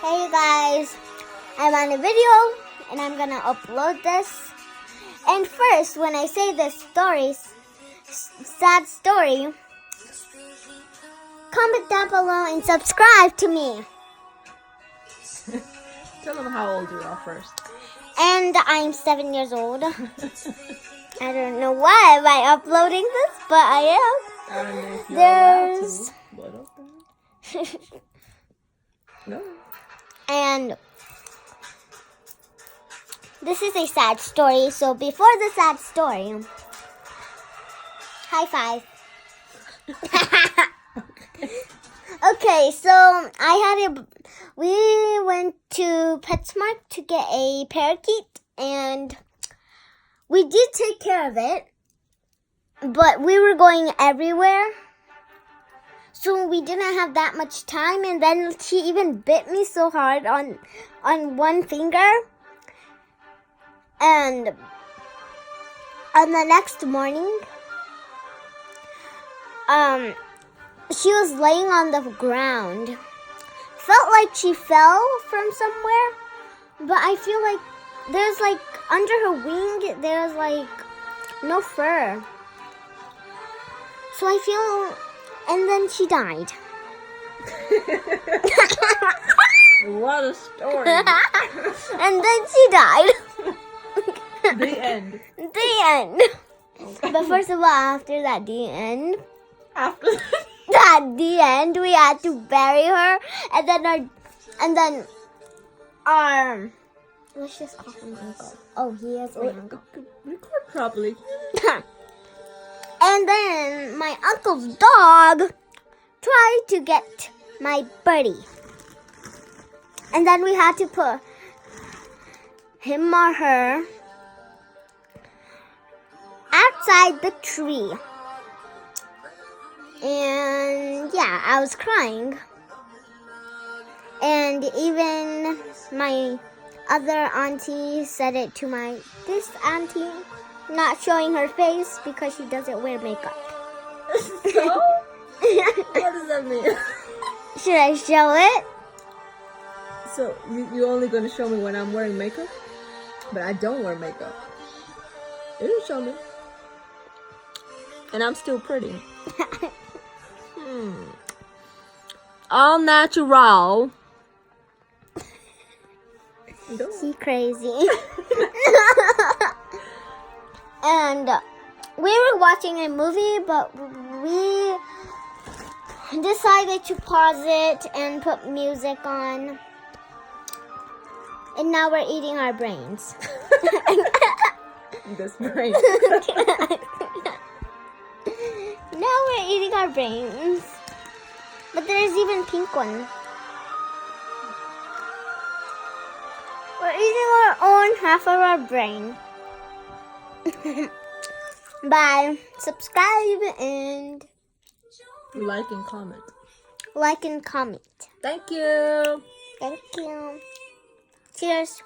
Hey guys, I'm on a video and I'm gonna upload this. And first, when I say this sad story, comment down below and subscribe to me. Tell them how old you are first. And I'm 7 years old. I don't know why am I uploading this, but I am. I don't know if you're There's... allowed to, but okay. No. And this is a sad story. So before the sad story, high five. Okay, so we went to PetSmart to get a parakeet, and we did take care of it, but we were going everywhere, so we didn't have that much time. And then she even bit me so hard on one finger, and on the next morning, she was laying on the ground. Felt like she fell from somewhere, but I feel like there's like under her wing, there's like no fur. So I feel, and then she died. What a story. And then she died. The end. The end. Okay. But first of all, after that, the end. After At the end, we had to bury her, and then our let's just call him uncle. Oh, he is my uncle. Record properly. And then my uncle's dog tried to get my birdie, and then we had to put him or her outside the tree. And yeah, I was crying. And even my other auntie said it to this auntie, not showing her face because she doesn't wear makeup. So? What does that mean? Should I show it? So, you're only going to show me when I'm wearing makeup? But I don't wear makeup. You didn't show me. And I'm still pretty. All natural. She crazy. And we were watching a movie, but we decided to pause it and put music on. And now we're eating our brains. This brain. Now we're eating our brains. But there's even pink one. We're eating our own half of our brain. Bye. Subscribe and Like and comment. like and comment. Thank you. Thank you. Cheers.